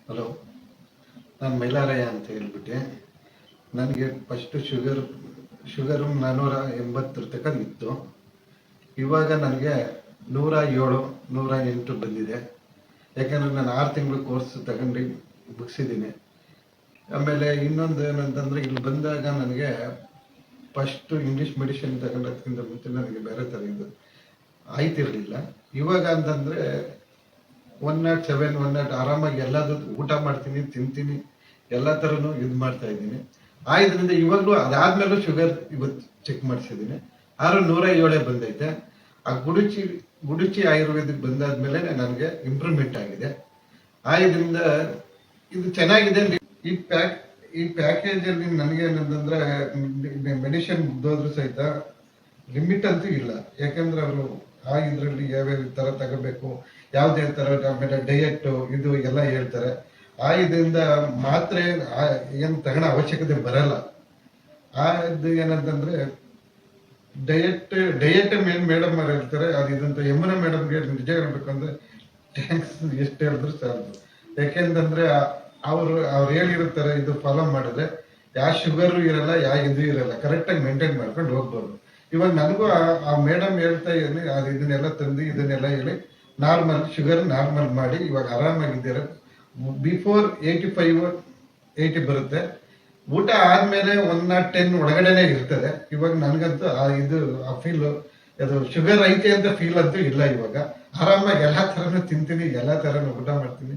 Hello, ನಾನು ಮೈಲಾರಯ್ಯ ಅಂತ ಹೇಳ್ಬಿಟ್ಟೆ. ನನಗೆ ಫಸ್ಟು ಶುಗರು 480 ತನಕ ಇತ್ತು. ಇವಾಗ ನನಗೆ 107, 108 ಬಂದಿದೆ. ಯಾಕಂದರೆ ನಾನು 6 ತಿಂಗಳು ಕೋರ್ಸ್ ತಗೊಂಡು ಮುಗಿಸಿದ್ದೀನಿ. ಆಮೇಲೆ ಇನ್ನೊಂದು ಏನಂತಂದರೆ, ಇಲ್ಲಿ ಬಂದಾಗ ನನಗೆ ಫಸ್ಟು ಇಂಗ್ಲೀಷ್ ಮೆಡಿಸಿನ್ ತಗೊಂಡೋದ್ಕಿಂತ ಮುಂಚೆ ನನಗೆ ಬೇರೆ ಥರ ಇದು ಆಯ್ತಿರಲಿಲ್ಲ. ಇವಾಗ ಅಂತಂದರೆ 107, 108 ಆರಾಮಾಗಿ ಎಲ್ಲದೂ ಊಟ ಮಾಡ್ತೀನಿ, ತಿಂತೀನಿ, ಎಲ್ಲ ಥರನೂ ಇದು ಮಾಡ್ತಾ ಇದ್ದೀನಿ. ಇದರಿಂದ ಇವಾಗಲೂ ಅದಾದ್ಮೇಲೂ ಶುಗರ್ ಇವತ್ತು ಚೆಕ್ ಮಾಡಿಸಿದ್ದೀನಿ, 107 ಬಂದೈತೆ. ಆ ಗುಡುಚಿ ಆಯುರ್ವೇದಿಕ್ ಬಂದಾದ್ಮೇಲೆ ನನಗೆ ಇಂಪ್ರೂವ್ಮೆಂಟ್ ಆಗಿದೆ. ಇದರಿಂದ ಇದು ಚೆನ್ನಾಗಿದೆ. ಈ ಪ್ಯಾಕೇಜಲ್ಲಿ ನನಗೇನಂತಂದ್ರೆ ಮೆಡಿಸಿನ್ ಮುಗ್ದೋದ್ರೂ ಸಹಿತ ಲಿಮಿಟ್ ಅಂತೂ ಇಲ್ಲ. ಯಾಕಂದ್ರೆ ಅವರು ಇದರಲ್ಲಿ ಯಾವ್ಯಾವ ಥರ ತಗೋಬೇಕು, ಯಾವುದೇ ಥರ, ಆಮೇಲೆ ಡಯಟ್ ಇದು ಎಲ್ಲ ಹೇಳ್ತಾರೆ. ಇದರಿಂದ ಮಾತ್ರೆ ಏನು ತಗೊಳ್ಳೋ ಅವಶ್ಯಕತೆ ಬರಲ್ಲ. ಇದು ಏನಂತಂದ್ರೆ ಡಯಟ್ ಮೇಡಮ್ ಅವ್ರು ಹೇಳ್ತಾರೆ. ಇದಂತ ಯಮುನಾ ಮೇಡಮ್ಗೆ ನಿಜ ಹೇಳ್ಬೇಕಂದ್ರೆ ಥ್ಯಾಂಕ್ಸ್ ಎಷ್ಟು ಹೇಳಿದ್ರು ಸಾಲದು. ಯಾಕೆಂತಂದ್ರೆ ಅವ್ರು ಹೇಳಿರ್ತಾರೆ, ಇದು ಫಾಲೋ ಮಾಡಿದ್ರೆ ಯಾವ ಶುಗರು ಇರಲ್ಲ, ಇದು ಇರಲ್ಲ, ಕರೆಕ್ಟಾಗಿ ಮೇಂಟೈನ್ ಮಾಡ್ಕೊಂಡು ಹೋಗ್ಬೋದು. ಇವಾಗ ನನಗೂ ಆ ಮೇಡಮ್ ಹೇಳ್ತಾ ಇದ್ದೀನಿ, ಇದನ್ನೆಲ್ಲ ತಂದು ಇದನ್ನೆಲ್ಲ ಹೇಳಿ ಶುಗರ್ ನಾರ್ಮಲ್ ಮಾಡಿ ಇವಾಗ ಆರಾಮಾಗಿದ್ದೀರ. ಬಿಫೋರ್ 85, 80 ಬರುತ್ತೆ. ಊಟ ಆದ್ಮೇಲೆ 110 ಒಳಗಡೆನೆ ಇರ್ತದೆ. ಇವಾಗ ನನಗಂತೂ ಆ ಫೀಲ್, ಅದು ಶುಗರ್ ಐತೆ ಅಂತ ಫೀಲ್ ಅಂತೂ ಇಲ್ಲ. ಇವಾಗ ಆರಾಮಾಗಿ ಎಲ್ಲಾ ಥರನೂ ತಿಂತೀನಿ, ಎಲ್ಲಾ ಥರನೂ ಊಟ ಮಾಡ್ತೀನಿ.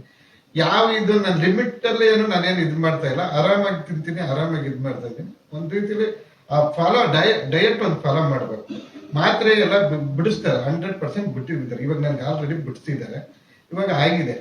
ಇದು ನನ್ನ ಲಿಮಿಟ್ ಅಲ್ಲಿ ಏನು ನಾನೇನು ಇದು ಮಾಡ್ತಾ ಇಲ್ಲ. ಆರಾಮಾಗಿ ತಿಂತೀನಿ, ಆರಾಮಾಗಿ ಇದು ಮಾಡ್ತಾ ಇದ್ದೀನಿ. ಒಂದ್ ರೀತಿಲಿ ಫಾಲೋ ಡಯಟ್ ಒಂದು ಫಾಲೋ ಮಾಡ್ಬೇಕು. ಮಾತ್ರೆ ಎಲ್ಲ ಬಿಡಿಸ್ತಾರೆ, 100% ಬಿಟ್ಟಿದ್ದಾರೆ. ಇವಾಗ ನನ್ಗೆ ಆಲ್ರೆಡಿ ಬಿಡಿಸ್ತಿದ್ದಾರೆ. ಇವಾಗ ಆಗಿದೆ.